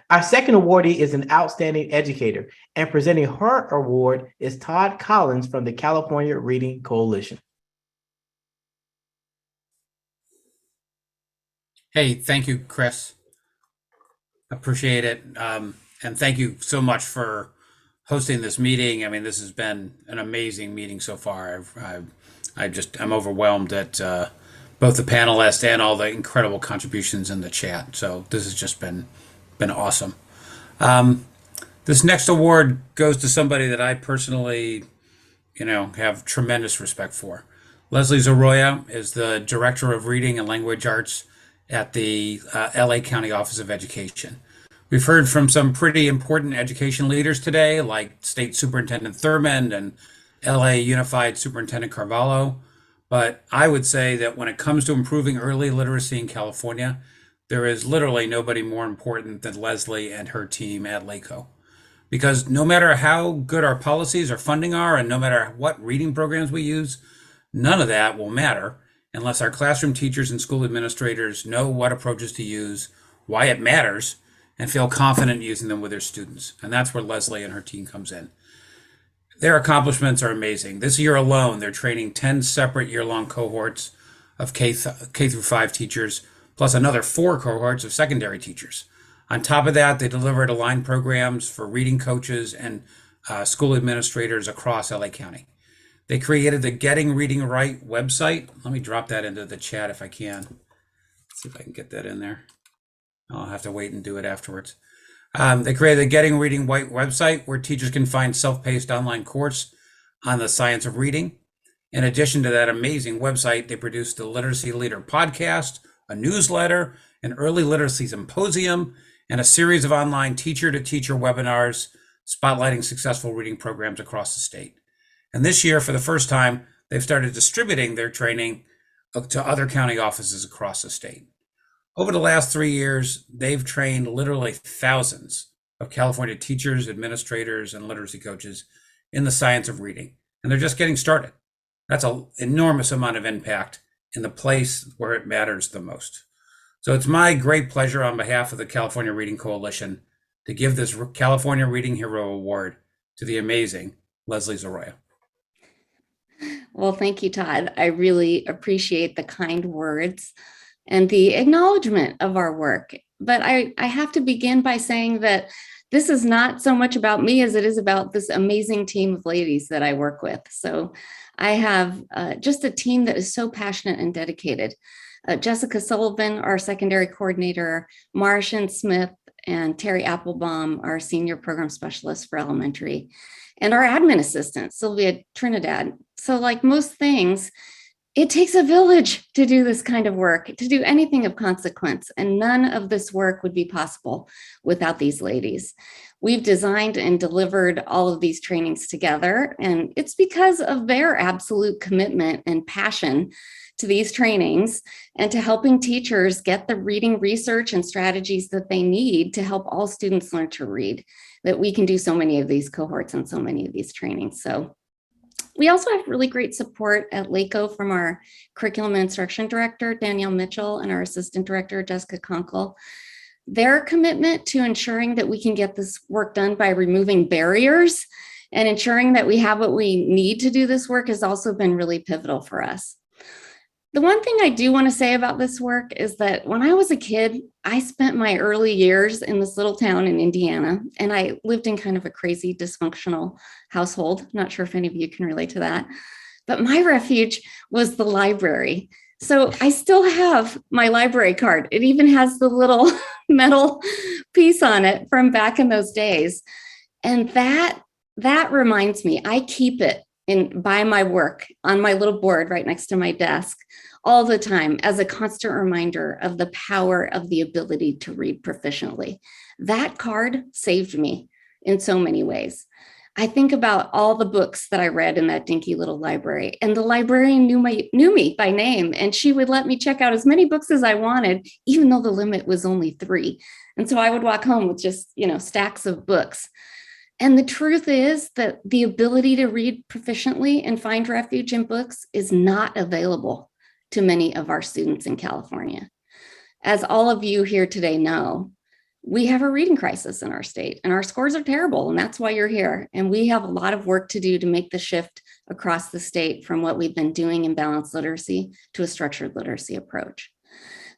Our second awardee is an outstanding educator, and presenting her award is Todd Collins from the California Reading Coalition. Hey, thank you, Chris. Appreciate it. And thank you so much for hosting this meeting. I mean, this has been an amazing meeting so far. I'm overwhelmed at both the panelists and all the incredible contributions in the chat. So this has just been awesome. This next award goes to somebody that I personally, have tremendous respect for. Leslie Zoroya is the Director of Reading and Language Arts at the LA County Office of Education. We've heard from some pretty important education leaders today, like State Superintendent Thurmond and LA Unified Superintendent Carvalho. But I would say that when it comes to improving early literacy in California, there is literally nobody more important than Leslie and her team at LACO. Because no matter how good our policies or funding are, and no matter what reading programs we use, none of that will matter unless our classroom teachers and school administrators know what approaches to use, why it matters, and feel confident using them with their students. And that's where Leslie and her team comes in. Their accomplishments are amazing. This year alone, they're training 10 separate year-long cohorts of K through 5 teachers, plus another 4 cohorts of secondary teachers. On top of that, they delivered aligned programs for reading coaches and school administrators across LA County. They created the Getting Reading Right website. Let me drop that into the chat if I can. Let's see if I can get that in there. I'll have to wait and do it afterwards. They created the Getting Reading Right website where teachers can find self-paced online course on the science of reading. In addition to that amazing website, they produced the Literacy Leader podcast, a newsletter, an early literacy symposium, and a series of online teacher-to-teacher webinars spotlighting successful reading programs across the state. And this year, for the first time, they've started distributing their training to other county offices across the state. Over the last 3 years, they've trained literally thousands of California teachers, administrators, and literacy coaches in the science of reading. And they're just getting started. That's an enormous amount of impact in the place where it matters the most. So it's my great pleasure on behalf of the California Reading Coalition to give this California Reading Hero Award to the amazing Leslie Zoroya. Well, thank you, Todd. I really appreciate the kind words and the acknowledgement of our work. But I have to begin by saying that this is not so much about me as it is about this amazing team of ladies that I work with. So I have just a team that is so passionate and dedicated. Jessica Sullivan, our secondary coordinator, Marshan Smith, and Terry Applebaum, our senior program specialist for elementary, and our admin assistant, Sylvia Trinidad. So like most things, it takes a village to do this kind of work, to do anything of consequence, and none of this work would be possible without these ladies. We've designed and delivered all of these trainings together, and it's because of their absolute commitment and passion to these trainings and to helping teachers get the reading research and strategies that they need to help all students learn to read, that we can do so many of these cohorts and so many of these trainings. So we also have really great support at LACO from our curriculum and instruction director, Danielle Mitchell, and our assistant director, Jessica Conkle. Their commitment to ensuring that we can get this work done by removing barriers and ensuring that we have what we need to do this work has also been really pivotal for us. The one thing I do want to say about this work is that when I was a kid, I spent my early years in this little town in Indiana, and I lived in kind of a crazy dysfunctional household. Not sure if any of you can relate to that, but my refuge was the library. So I still have my library card. It even has the little metal piece on it from back in those days. And that reminds me, I keep it by my work on my little board right next to my desk all the time as a constant reminder of the power of the ability to read proficiently. That card saved me in so many ways. I think about all the books that I read in that dinky little library, and the librarian knew me by name, and she would let me check out as many books as I wanted, even though the limit was only 3. And so I would walk home with just, stacks of books. And the truth is that the ability to read proficiently and find refuge in books is not available to many of our students in California. As all of you here today know, we have a reading crisis in our state and our scores are terrible. And that's why you're here. And we have a lot of work to do to make the shift across the state from what we've been doing in balanced literacy to a structured literacy approach.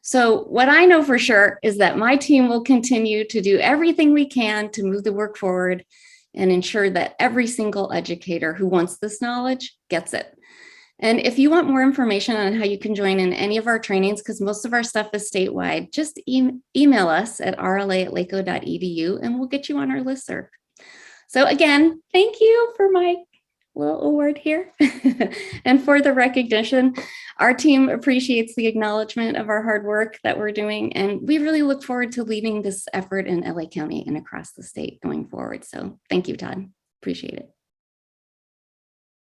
So what I know for sure is that my team will continue to do everything we can to move the work forward and ensure that every single educator who wants this knowledge gets it. And if you want more information on how you can join in any of our trainings, because most of our stuff is statewide, just email us at rla@laco.edu and we'll get you on our listserv. So again, thank you for my little award here and for the recognition. Our team appreciates the acknowledgement of our hard work that we're doing, and we really look forward to leading this effort in LA County and across the state going forward. So thank you, Todd. Appreciate it.